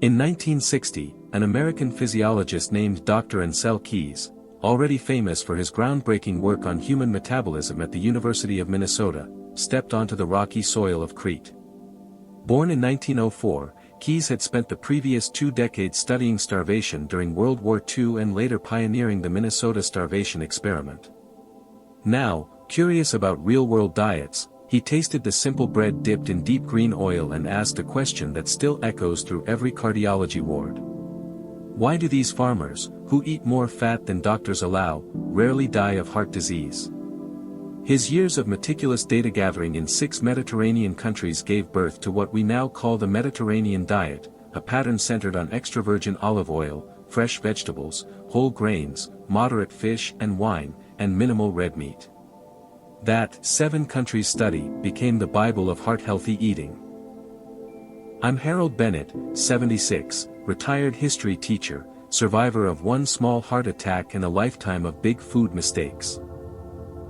In 1960, an American physiologist named Dr. Ansel Keys, already famous for his groundbreaking work on human metabolism at the University of Minnesota, stepped onto the rocky soil of Crete. Born in 1904, Keys had spent the previous 2 decades studying starvation during World War II and later pioneering the Minnesota starvation experiment. Now, curious about real-world diets, he tasted the simple bread dipped in deep green oil and asked a question that still echoes through every cardiology ward. Why do these farmers, who eat more fat than doctors allow, rarely die of heart disease? His years of meticulous data gathering in 6 Mediterranean countries gave birth to what we now call the Mediterranean diet, a pattern centered on extra virgin olive oil, fresh vegetables, whole grains, moderate fish and wine, and minimal red meat. That 7 countries study became the Bible of heart-healthy eating. I'm Harold Bennett, 76, retired history teacher, survivor of 1 small heart attack and a lifetime of big food mistakes.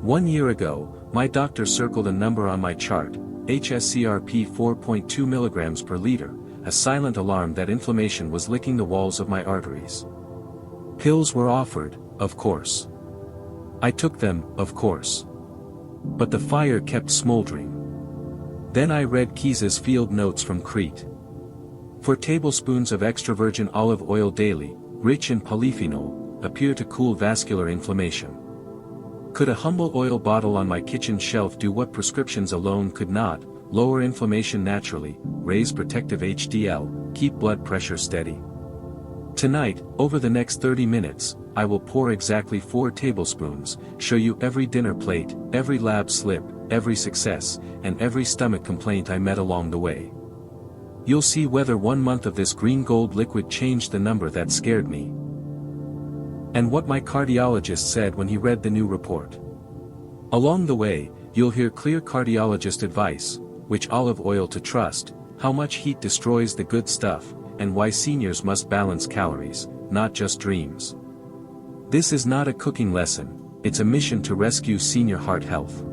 1 year ago, my doctor circled a number on my chart, HSCRP 4.2 mg per liter, a silent alarm that inflammation was licking the walls of my arteries. Pills were offered, of course. I took them, of course. But the fire kept smoldering. Then I read Keys's field notes from Crete. 4 tablespoons of extra virgin olive oil daily, rich in polyphenol, appear to cool vascular inflammation. Could a humble oil bottle on my kitchen shelf do what prescriptions alone could not? Lower inflammation naturally, raise protective HDL, keep blood pressure steady. Tonight, over the next 30 minutes, I will pour exactly 4 tablespoons, show you every dinner plate, every lab slip, every success, and every stomach complaint I met along the way. You'll see whether 1 month of this green gold liquid changed the number that scared me, and what my cardiologist said when he read the new report. Along the way, you'll hear clear cardiologist advice, which olive oil to trust, how much heat destroys the good stuff, and why seniors must balance calories, not just dreams. This is not a cooking lesson, it's a mission to rescue senior heart health.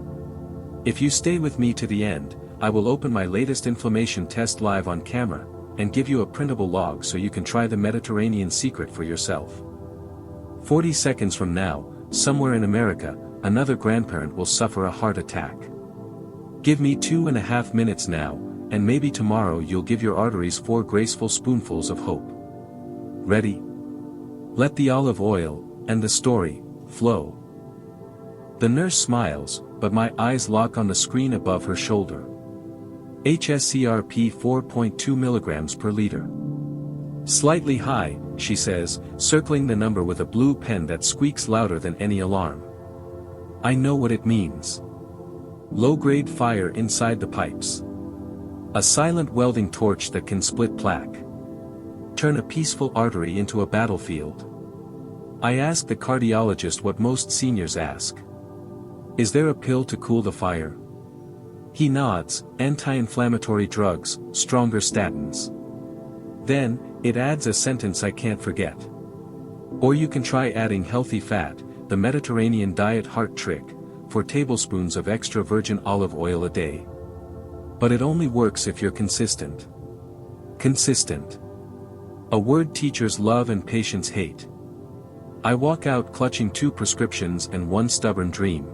If you stay with me to the end, I will open my latest inflammation test live on camera, and give you a printable log so you can try the Mediterranean secret for yourself. 40 seconds from now, somewhere in America, another grandparent will suffer a heart attack. Give me 2.5 minutes now, and maybe tomorrow you'll give your arteries 4 graceful spoonfuls of hope. Ready? Let the olive oil, and the story, flow. The nurse smiles, but my eyes lock on the screen above her shoulder. HSCRP 4.2 mg per liter. Slightly high, she says, circling the number with a blue pen that squeaks louder than any alarm. I know what it means. Low-grade fire inside the pipes. A silent welding torch that can split plaque. Turn a peaceful artery into a battlefield. I ask the cardiologist what most seniors ask. Is there a pill to cool the fire? He nods, anti-inflammatory drugs, stronger statins. Then, it adds a sentence I can't forget. Or you can try adding healthy fat, the Mediterranean diet heart trick, 4 tablespoons of extra virgin olive oil a day. But it only works if you're consistent. Consistent. A word teachers love and patients hate. I walk out clutching 2 prescriptions and 1 stubborn dream.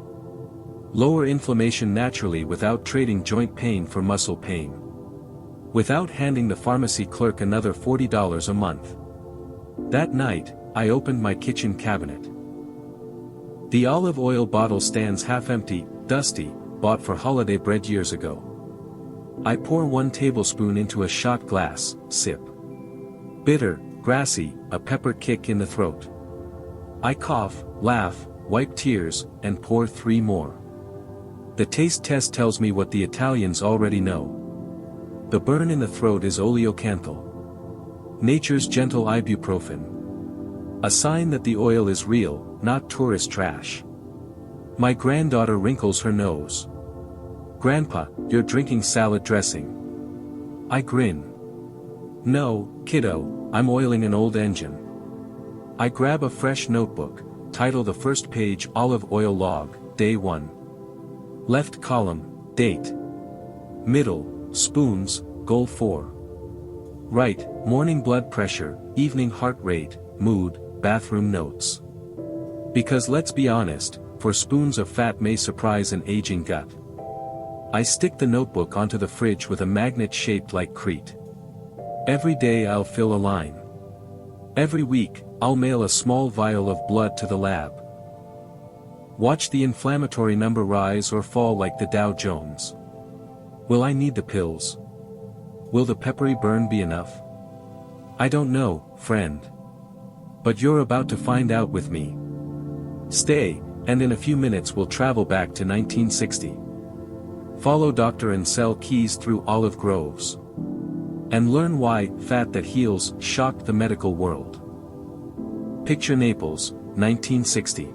Lower inflammation naturally without trading joint pain for muscle pain. Without handing the pharmacy clerk another $40 a month. That night, I opened my kitchen cabinet. The olive oil bottle stands half empty, dusty, bought for holiday bread years ago. I pour 1 tablespoon into a shot glass, sip. Bitter, grassy, a pepper kick in the throat. I cough, laugh, wipe tears, and pour 3 more. The taste test tells me what the Italians already know. The burn in the throat is oleocanthal. Nature's gentle ibuprofen. A sign that the oil is real, not tourist trash. My granddaughter wrinkles her nose. Grandpa, you're drinking salad dressing. I grin. No, kiddo, I'm oiling an old engine. I grab a fresh notebook, title the first page Olive Oil Log, Day 1. Left column, Date. Middle, Spoons, Goal 4. Right, morning blood pressure, evening heart rate, mood, bathroom notes. Because let's be honest, 4 spoons of fat may surprise an aging gut. I stick the notebook onto the fridge with a magnet shaped like Crete. Every day I'll fill a line. Every week, I'll mail a small vial of blood to the lab. Watch the inflammatory number rise or fall like the Dow Jones. Will I need the pills? Will the peppery burn be enough? I don't know, friend. But you're about to find out with me. Stay, and in a few minutes we'll travel back to 1960. Follow Dr. Ansel Keys through olive groves. And learn why fat that heals shocked the medical world. Picture Naples, 1960.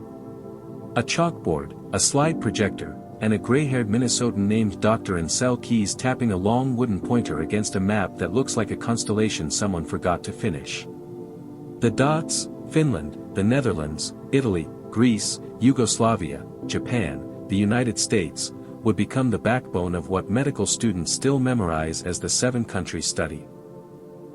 A chalkboard, a slide projector, and a gray-haired Minnesotan named Dr. Ansel Keys tapping a long wooden pointer against a map that looks like a constellation someone forgot to finish. The dots: Finland, the Netherlands, Italy, Greece, Yugoslavia, Japan, the United States, would become the backbone of what medical students still memorize as the 7-country study.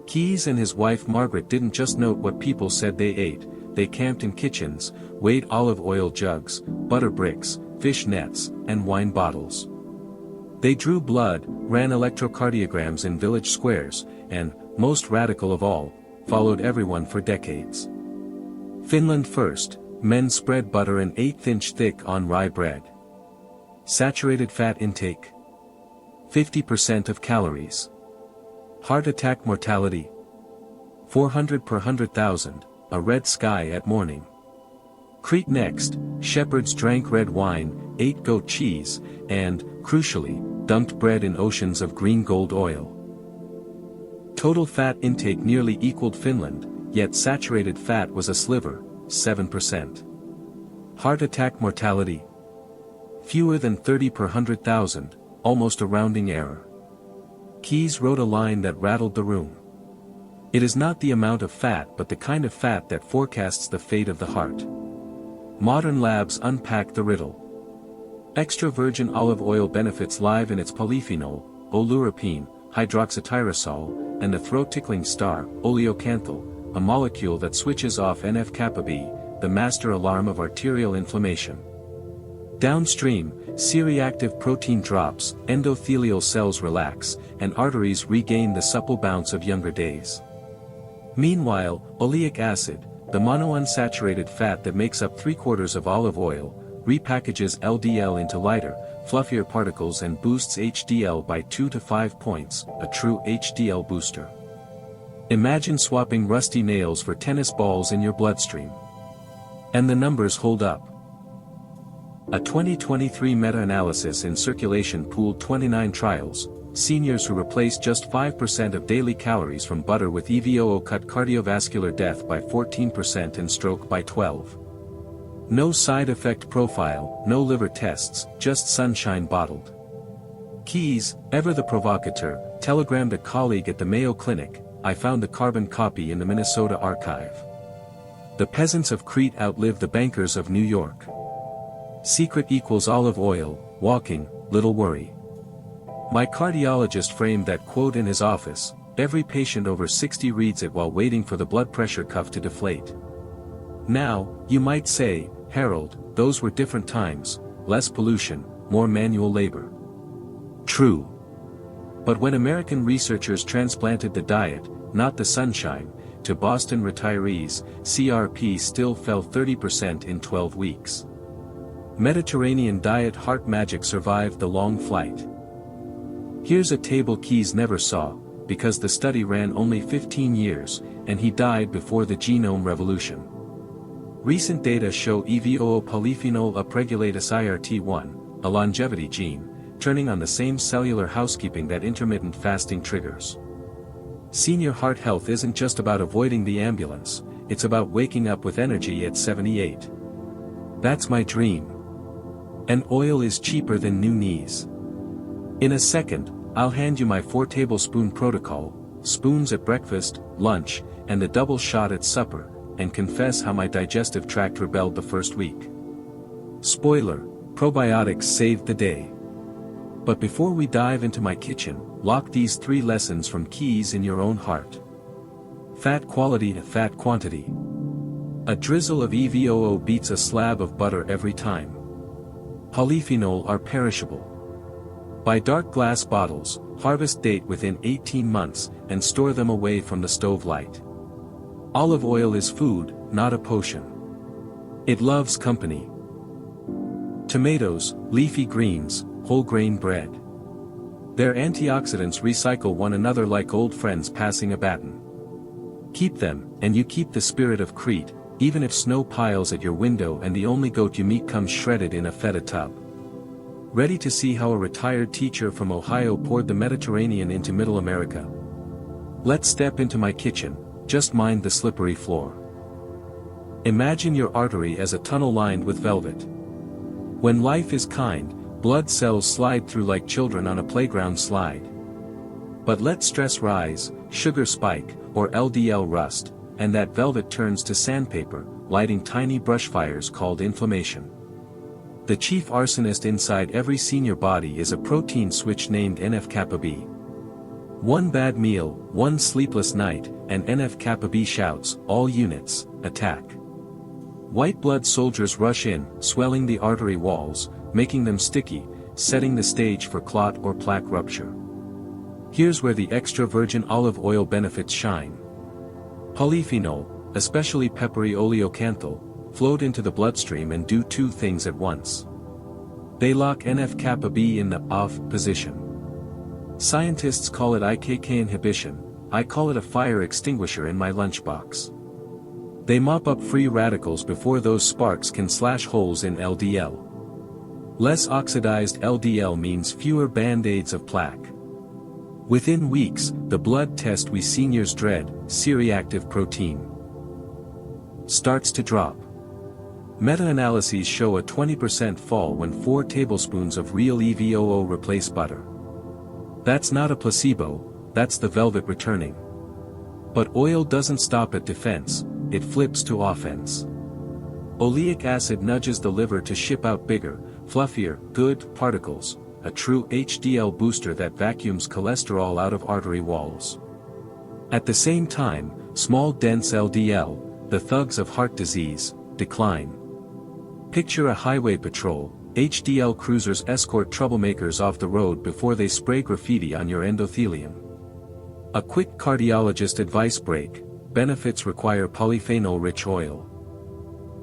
Keys and his wife Margaret didn't just note what people said they ate, they camped in kitchens, weighed olive oil jugs, butter bricks, fish nets, and wine bottles. They drew blood, ran electrocardiograms in village squares, and, most radical of all, followed everyone for decades. Finland first, men spread butter an 1/8-inch thick on rye bread. Saturated fat intake. 50% of calories. Heart attack mortality. 400 per 100,000, a red sky at morning. Crete next, shepherds drank red wine, ate goat cheese, and, crucially, dunked bread in oceans of green gold oil. Total fat intake nearly equaled Finland, yet saturated fat was a sliver, 7%. Heart attack mortality. Fewer than 30 per 100,000, almost a rounding error. Keys wrote a line that rattled the room. It is not the amount of fat but the kind of fat that forecasts the fate of the heart. Modern labs unpack the riddle. Extra virgin olive oil benefits live in its polyphenol, oleuropein, hydroxytyrosol, and the throat-tickling star, oleocanthal, a molecule that switches off NF-kappa B, the master alarm of arterial inflammation. Downstream, C-reactive protein drops, endothelial cells relax, and arteries regain the supple bounce of younger days. Meanwhile, oleic acid, the monounsaturated fat that makes up 3/4 of olive oil, repackages LDL into lighter, fluffier particles and boosts HDL by 2 to 5 points, a true HDL booster. Imagine swapping rusty nails for tennis balls in your bloodstream. And the numbers hold up. A 2023 meta-analysis in Circulation pooled 29 trials. Seniors who replaced just 5% of daily calories from butter with EVOO cut cardiovascular death by 14% and stroke by 12%. No side effect profile, no liver tests, just sunshine bottled. Keys, ever the provocateur, telegrammed a colleague at the Mayo Clinic, "I found the carbon copy in the Minnesota archive. The peasants of Crete outlived the bankers of New York. Secret equals olive oil, walking, little worry." My cardiologist framed that quote in his office. Every patient over 60 reads it while waiting for the blood pressure cuff to deflate. Now, you might say, Harold, those were different times, less pollution, more manual labor. True. But when American researchers transplanted the diet, not the sunshine, to Boston retirees, CRP still fell 30% in 12 weeks. Mediterranean diet heart magic survived the long flight. Here's a table Keys never saw, because the study ran only 15 years, and he died before the genome revolution. Recent data show EVOO polyphenol upregulates IRT1, a longevity gene, turning on the same cellular housekeeping that intermittent fasting triggers. Senior heart health isn't just about avoiding the ambulance, it's about waking up with energy at 78. That's my dream. And oil is cheaper than new knees. In a second, I'll hand you my 4-tablespoon protocol, spoons at breakfast, lunch, and the double shot at supper, and confess how my digestive tract rebelled the first week. Spoiler, probiotics saved the day. But before we dive into my kitchen, lock these 3 lessons from keys in your own heart. Fat quality to fat quantity. A drizzle of EVOO beats a slab of butter every time. Polyphenol are perishable. Buy dark glass bottles, harvest date within 18 months, and store them away from the stove light. Olive oil is food, not a potion. It loves company. Tomatoes, leafy greens, whole grain bread. Their antioxidants recycle one another like old friends passing a baton. Keep them, and you keep the spirit of Crete, even if snow piles at your window and the only goat you meet comes shredded in a feta tub. Ready to see how a retired teacher from Ohio poured the Mediterranean into Middle America? Let's step into my kitchen, just mind the slippery floor. Imagine your artery as a tunnel lined with velvet. When life is kind, blood cells slide through like children on a playground slide. But let stress rise, sugar spike, or LDL rust, and that velvet turns to sandpaper, lighting tiny brush fires called inflammation. The chief arsonist inside every senior body is a protein switch named NF-kappa B. One bad meal, one sleepless night, and NF-kappa B shouts, "All units, attack." White blood soldiers rush in, swelling the artery walls, making them sticky, setting the stage for clot or plaque rupture. Here's where the extra virgin olive oil benefits shine. Polyphenol, especially peppery oleocanthal, float into the bloodstream and do 2 things at once. They lock NF-kappa B in the off position. Scientists call it IKK inhibition, I call it a fire extinguisher in my lunchbox. They mop up free radicals before those sparks can slash holes in LDL. Less oxidized LDL means fewer band-aids of plaque. Within weeks, the blood test we seniors dread, C-reactive protein, starts to drop. Meta-analyses show a 20% fall when 4 tablespoons of real EVOO replace butter. That's not a placebo, that's the velvet returning. But oil doesn't stop at defense, it flips to offense. Oleic acid nudges the liver to ship out bigger, fluffier, good particles, a true HDL booster that vacuums cholesterol out of artery walls. At the same time, small dense LDL, the thugs of heart disease, decline. Picture a highway patrol, HDL cruisers escort troublemakers off the road before they spray graffiti on your endothelium. A quick cardiologist advice break, benefits require polyphenol-rich oil.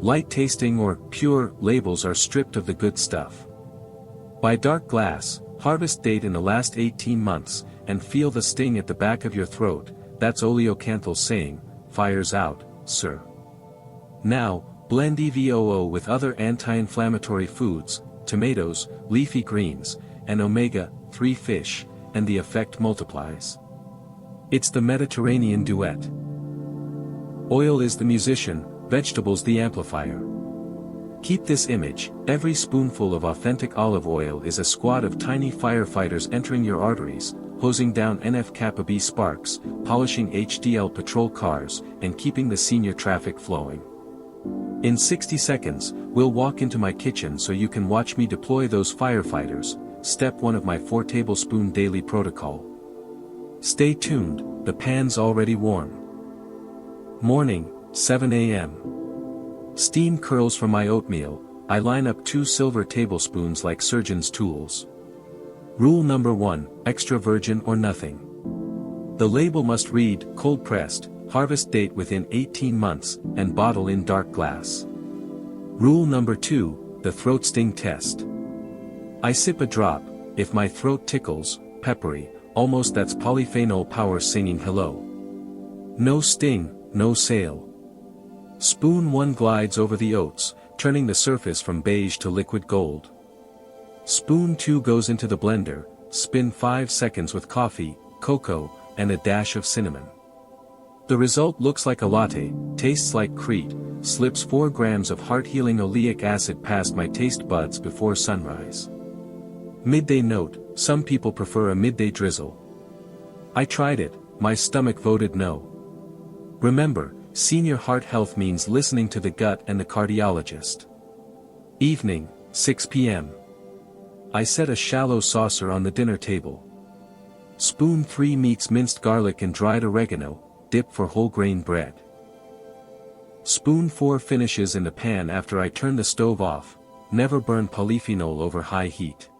Light tasting or pure labels are stripped of the good stuff. Buy dark glass, harvest date in the last 18 months, and feel the sting at the back of your throat, that's oleocanthal saying, "Fire's out, sir." Now, blend EVOO with other anti-inflammatory foods, tomatoes, leafy greens, and omega-3 fish, and the effect multiplies. It's the Mediterranean duet. Oil is the musician, vegetables the amplifier. Keep this image, every spoonful of authentic olive oil is a squad of tiny firefighters entering your arteries, hosing down NF-kappa B sparks, polishing HDL patrol cars, and keeping the senior traffic flowing. In 60 seconds, we'll walk into my kitchen so you can watch me deploy those firefighters, step 1 of my 4 tablespoon daily protocol. Stay tuned, the pan's already warm. Morning, 7 a.m. Steam curls from my oatmeal, I line up 2 silver tablespoons like surgeon's tools. Rule number 1, extra virgin or nothing. The label must read, cold pressed, harvest date within 18 months, and bottle in dark glass. Rule number 2, the throat sting test. I sip a drop, if my throat tickles, peppery, almost that's polyphenol power singing hello. No sting, no sale. Spoon 1 glides over the oats, turning the surface from beige to liquid gold. Spoon 2 goes into the blender, spin 5 seconds with coffee, cocoa, and a dash of cinnamon. The result looks like a latte, tastes like Crete, slips 4 grams of heart-healing oleic acid past my taste buds before sunrise. Midday note, some people prefer a midday drizzle. I tried it, my stomach voted no. Remember, senior heart health means listening to the gut and the cardiologist. Evening, 6 p.m. I set a shallow saucer on the dinner table. Spoon 3 meets minced garlic and dried oregano, dip for whole grain bread. Spoon 4 finishes in the pan after I turn the stove off, never burn polyphenol over high heat.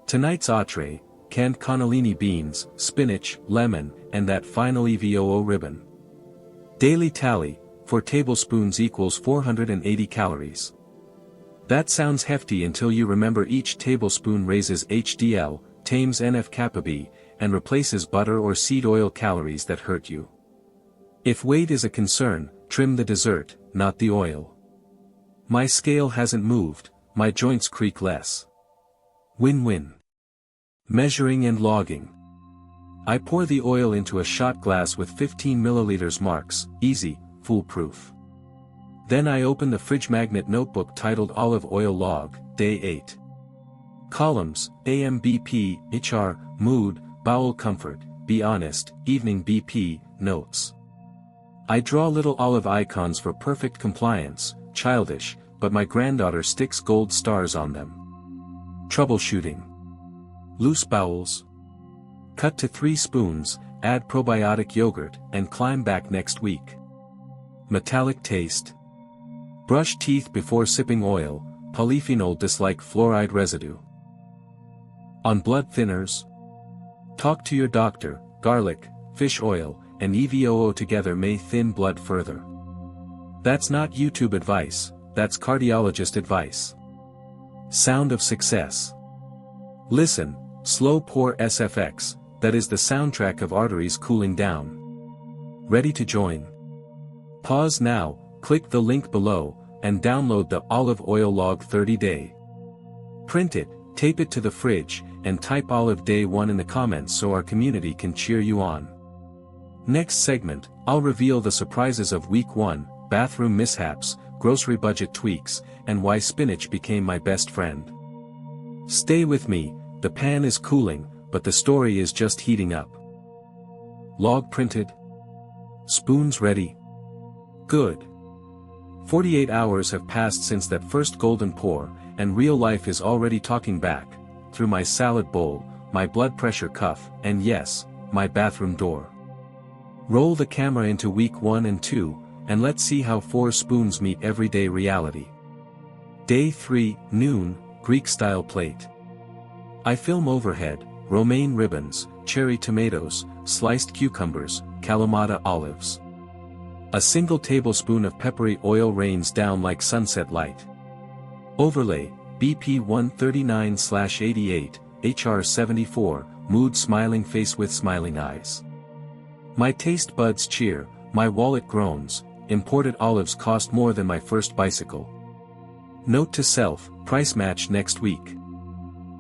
Tonight's entree, canned cannellini beans, spinach, lemon, and that final EVOO ribbon. Daily tally, 4 tablespoons equals 480 calories. That sounds hefty until you remember each tablespoon raises HDL, tames NF-kappa B, and replaces butter or seed oil calories that hurt you. If weight is a concern, trim the dessert, not the oil. My scale hasn't moved, my joints creak less. Win-win. Measuring and logging. I pour the oil into a shot glass with 15 milliliters marks, easy, foolproof. Then I open the fridge magnet notebook titled Olive Oil Log, Day 8. Columns, AM BP, HR, Mood, Bowel Comfort, Be Honest, Evening BP, Notes. I draw little olive icons for perfect compliance, childish, but my granddaughter sticks gold stars on them. Troubleshooting. Loose bowels. Cut to 3 spoons, add probiotic yogurt, and climb back next week. Metallic taste. Brush teeth before sipping oil, polyphenol dislike fluoride residue. On blood thinners. Talk to your doctor, garlic, fish oil, and EVOO together may thin blood further. That's not YouTube advice, that's cardiologist advice. Sound of success. Listen, slow pour SFX, that is the soundtrack of arteries cooling down. Ready to join? Pause now, click the link below, and download the Olive Oil Log 30-day. Print it, tape it to the fridge, and type Olive Day 1 in the comments so our community can cheer you on. Next segment, I'll reveal the surprises of Week 1, bathroom mishaps, grocery budget tweaks, and why spinach became my best friend. Stay with me, the pan is cooling, but the story is just heating up. Log printed? Spoons ready? Good. 48 hours have passed since that first golden pour, and real life is already talking back, through my salad bowl, my blood pressure cuff, and yes, my bathroom door. Roll the camera into Week 1 and 2, and let's see how 4 spoons meet everyday reality. Day 3, noon, Greek-style plate. I film overhead, romaine ribbons, cherry tomatoes, sliced cucumbers, Kalamata olives. A single tablespoon of peppery oil rains down like sunset light. Overlay, BP 139/88, HR 74, mood smiling face with smiling eyes. My taste buds cheer, my wallet groans, imported olives cost more than my first bicycle. Note to self, price match next week.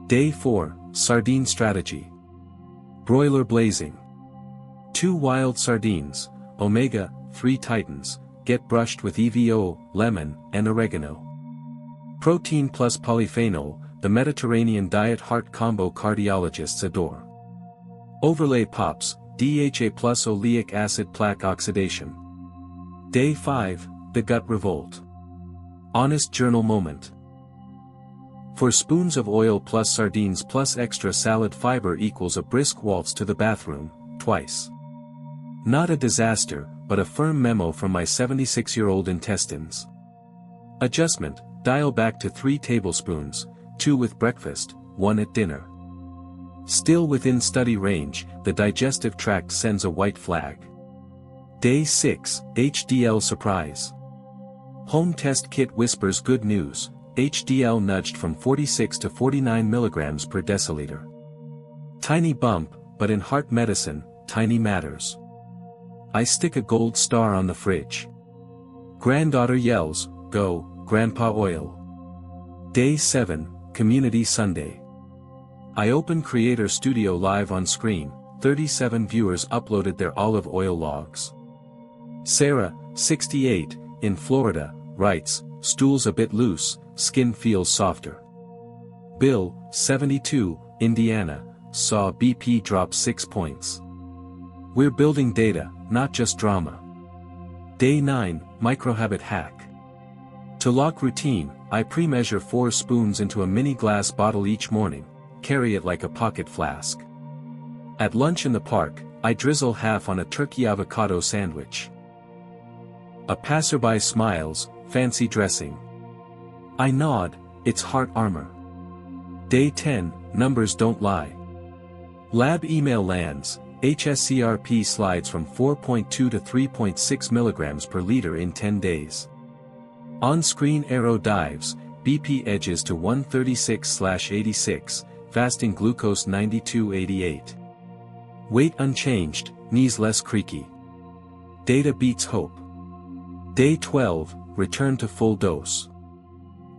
Day 4, sardine strategy. Broiler blazing. 2 wild sardines, omega-3 titans, get brushed with EVOO, lemon, and oregano. Protein plus polyphenol, the Mediterranean diet heart combo cardiologists adore. Overlay pops, DHA plus oleic acid plaque oxidation. Day 5, the gut revolt. Honest journal moment. 4 spoons of oil plus sardines plus extra salad fiber equals a brisk waltz to the bathroom, twice. Not a disaster, but a firm memo from my 76-year-old intestines. Adjustment, dial back to 3 tablespoons, 2 with breakfast, 1 at dinner. Still within study range, the digestive tract sends a white flag. Day 6, HDL surprise. Home test kit whispers good news, HDL nudged from 46 to 49 milligrams per deciliter. Tiny bump, but in heart medicine, tiny matters. I stick a gold star on the fridge. Granddaughter yells, go, Grandpa oil. Day 7, Community Sunday. I open Creator Studio live on screen, 37 viewers uploaded their olive oil logs. Sarah, 68, in Florida, writes, stools a bit loose, skin feels softer. Bill, 72, Indiana, saw BP drop 6 points. We're building data, not just drama. Day 9, Microhabit hack. To lock routine, I pre-measure 4 spoons into a mini glass bottle each morning, carry it like a pocket flask. At lunch in the park, I drizzle half on a turkey avocado sandwich. A passerby smiles, fancy dressing. I nod, it's heart armor. Day 10, numbers don't lie. Lab email lands, HSCRP slides from 4.2 to 3.6 mg per liter in 10 days. On-screen arrow dives, BP edges to 136/86, fasting glucose 92/88. Weight unchanged, knees less creaky. Data beats hope. Day 12, return to full dose.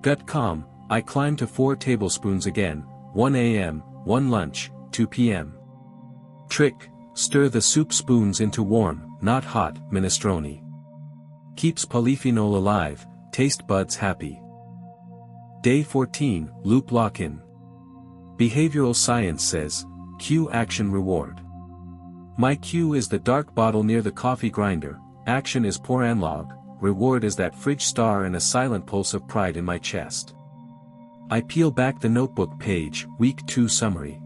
Gut calm, I climb to 4 tablespoons again, 1 a.m., 1 lunch, 2 p.m. Trick, stir the soup spoons into warm, not hot, minestrone. Keeps polyphenol alive, taste buds happy. Day 14, loop lock-in. Behavioral science says, Q action reward. My Q is the dark bottle near the coffee grinder, action is poor analog, reward is that fridge star and a silent pulse of pride in my chest. I peel back the notebook page, week 2 summary.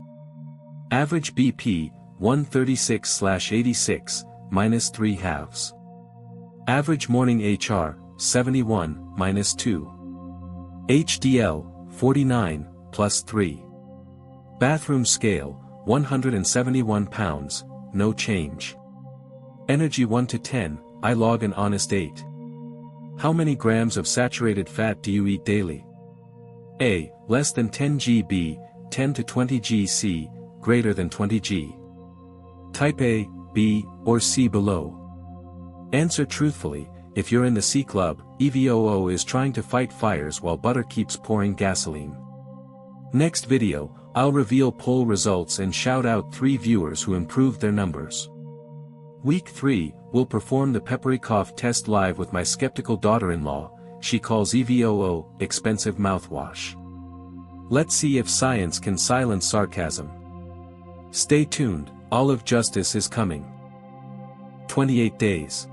Average BP, 136/86, minus 3 halves. Average morning HR, 71, minus 2. HDL, 49, plus 3. Bathroom scale, 171 pounds, no change. Energy 1 to 10, I log an honest 8. How many grams of saturated fat do you eat daily? A, less than 10 g. B, 10 to 20 g. C, greater than 20 g. Type A, B, or C below. Answer truthfully, if you're in the C club, EVOO is trying to fight fires while butter keeps pouring gasoline. Next video, I'll reveal poll results and shout out 3 viewers who improved their numbers. Week 3, we'll perform the peppery cough test live with my skeptical daughter-in-law, she calls EVOO, expensive mouthwash. Let's see if science can silence sarcasm. Stay tuned, Olive Justice is coming. 28 days.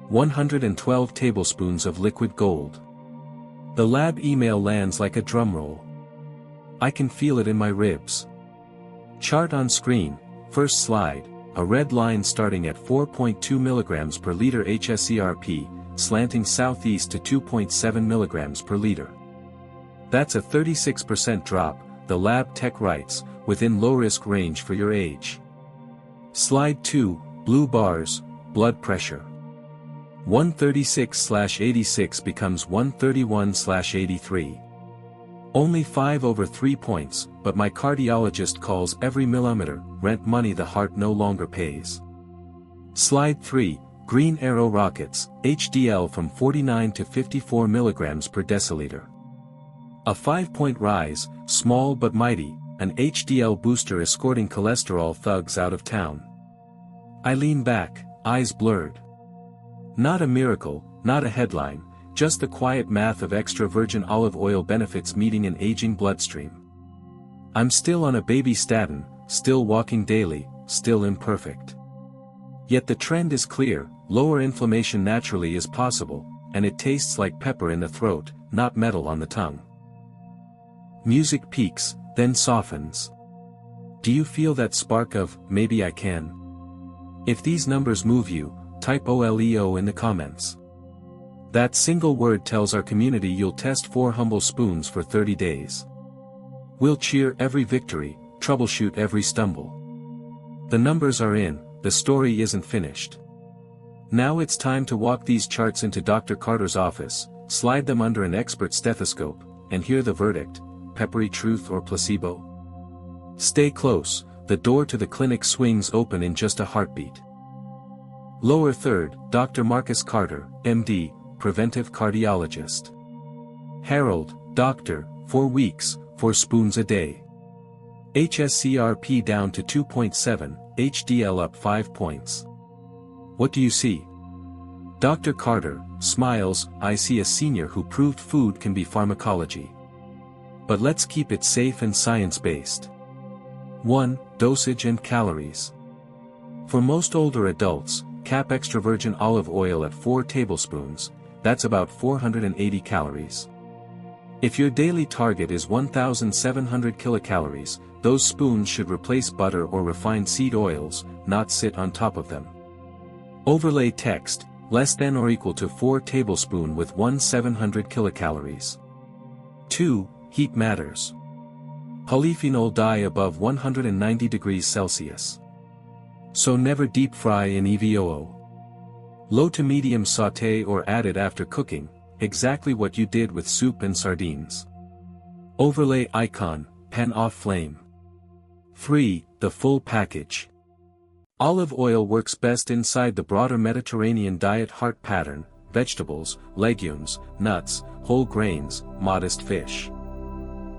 112 tablespoons of liquid gold. The lab email lands like a drumroll. I can feel it in my ribs. Chart on screen, first slide, a red line starting at 4.2 mg per liter HSCRP, slanting southeast to 2.7 mg per liter. That's a 36% drop, the lab tech writes, within low-risk range for your age. Slide 2, blue bars, blood pressure. 136/86 becomes 131/83. Only 5 over 3 points, but my cardiologist calls every millimeter, rent money the heart no longer pays. Slide 3, green arrow rockets, HDL from 49 to 54 mg per deciliter. A 5-point rise, small but mighty, an HDL booster escorting cholesterol thugs out of town. I lean back, eyes blurred. Not a miracle, not a headline, just the quiet math of extra virgin olive oil benefits meeting an aging bloodstream. I'm still on a baby statin, still walking daily, still imperfect. Yet the trend is clear, lower inflammation naturally is possible, and it tastes like pepper in the throat, not metal on the tongue. Music peaks, then softens. Do you feel that spark of, maybe I can? If these numbers move you, type OLEO in the comments. That single word tells our community you'll test 4 humble spoons for 30 days. We'll cheer every victory, troubleshoot every stumble. The numbers are in, the story isn't finished. Now it's time to walk these charts into Dr. Carter's office, slide them under an expert stethoscope, and hear the verdict, peppery truth or placebo? Stay close, the door to the clinic swings open in just a heartbeat. Lower third, Dr. Marcus Carter, MD, preventive cardiologist. Harold, doctor, 4 weeks, 4 spoons a day. HSCRP down to 2.7, HDL up 5 points. What do you see? Dr. Carter smiles, I see a senior who proved food can be pharmacology. But let's keep it safe and science-based. 1. Dosage and calories. For most older adults, cap extra virgin olive oil at 4 tablespoons, that's about 480 calories. If your daily target is 1,700 kilocalories, those spoons should replace butter or refined seed oils, not sit on top of them. Overlay text, less than or equal to 4 tablespoons with 1,700 kilocalories. 2. Heat matters. Polyphenol dye above 190 degrees Celsius. So never deep fry in EVOO. Low to medium sauté or added after cooking, exactly what you did with soup and sardines. Overlay icon, pan off flame. 3. The full package. Olive oil works best inside the broader Mediterranean diet heart pattern: vegetables, legumes, nuts, whole grains, modest fish.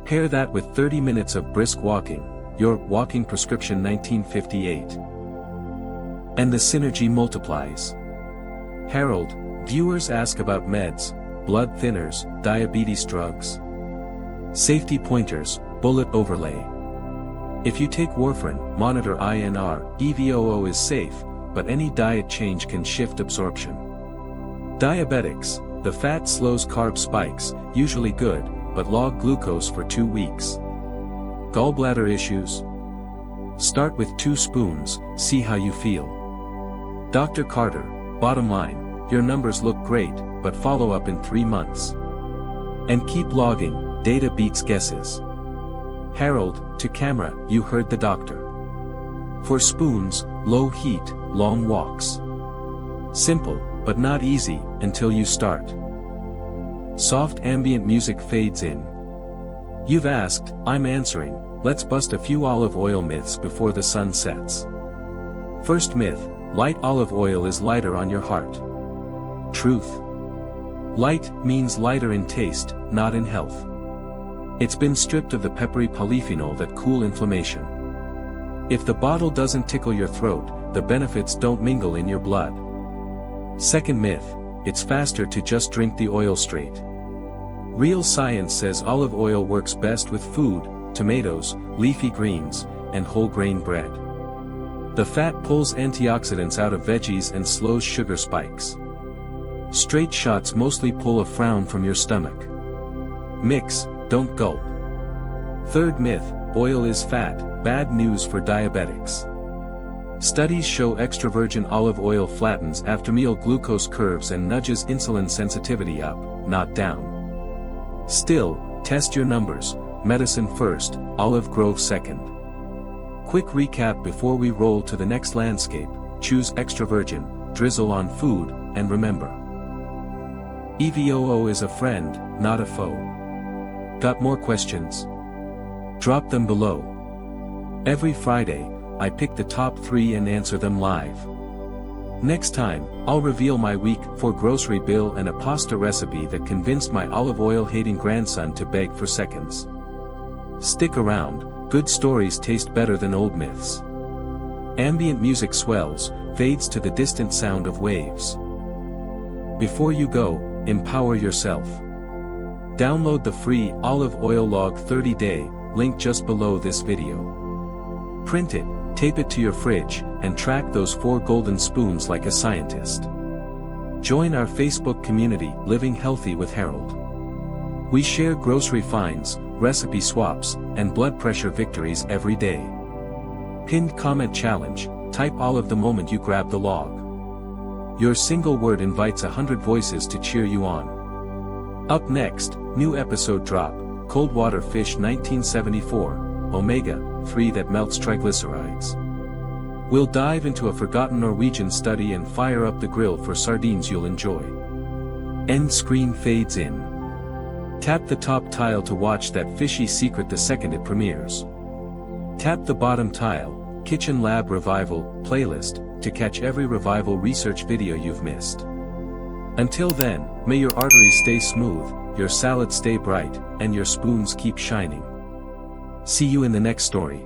Pair that with 30 minutes of brisk walking, your walking prescription 1958. And the synergy multiplies. Harold, viewers ask about meds, blood thinners, diabetes drugs. Safety pointers, bullet overlay. If you take warfarin, monitor INR, EVOO is safe, but any diet change can shift absorption. Diabetics, the fat slows carb spikes, usually good, but log glucose for 2 weeks. Gallbladder issues? Start with 2 spoons, see how you feel. Dr. Carter, bottom line, your numbers look great, but follow up in 3 months. And keep logging, data beats guesses. Harold, to camera, you heard the doctor. For spoons, low heat, long walks. Simple, but not easy, until you start. Soft ambient music fades in. You've asked, I'm answering, let's bust a few olive oil myths before the sun sets. First myth, light olive oil is lighter on your heart. Truth. Light means lighter in taste, not in health. It's been stripped of the peppery polyphenol that cool inflammation. If the bottle doesn't tickle your throat, the benefits don't mingle in your blood. Second myth, it's faster to just drink the oil straight. Real science says olive oil works best with food, tomatoes, leafy greens, and whole grain bread. The fat pulls antioxidants out of veggies and slows sugar spikes. Straight shots mostly pull a frown from your stomach. Mix, don't gulp. Third myth, oil is fat, bad news for diabetics. Studies show extra virgin olive oil flattens after-meal glucose curves and nudges insulin sensitivity up, not down. Still, test your numbers, medicine first, olive grove second. Quick recap before we roll to the next landscape: choose extra virgin, drizzle on food, and remember. EVOO is a friend, not a foe. Got more questions? Drop them below. Every Friday, I pick the top 3 and answer them live. Next time, I'll reveal my week 4 grocery bill and a pasta recipe that convinced my olive oil-hating grandson to beg for seconds. Stick around, good stories taste better than old myths. Ambient music swells, fades to the distant sound of waves. Before you go, empower yourself. Download the free Olive Oil Log 30-day, link just below this video. Print it, tape it to your fridge, and track those 4 golden spoons like a scientist. Join our Facebook community, Living Healthy with Harold. We share grocery finds, recipe swaps, and blood pressure victories every day. Pinned comment challenge, type olive the moment you grab the log. Your single word invites 100 voices to cheer you on. Up next, new episode drop, Cold Water Fish 1974, Omega-3 that melts triglycerides. We'll dive into a forgotten Norwegian study and fire up the grill for sardines you'll enjoy. End screen fades in. Tap the top tile to watch that fishy secret the second it premieres. Tap the bottom tile, Kitchen Lab Revival, playlist, to catch every revival research video you've missed. Until then, may your arteries stay smooth, your salad stay bright, and your spoons keep shining. See you in the next story.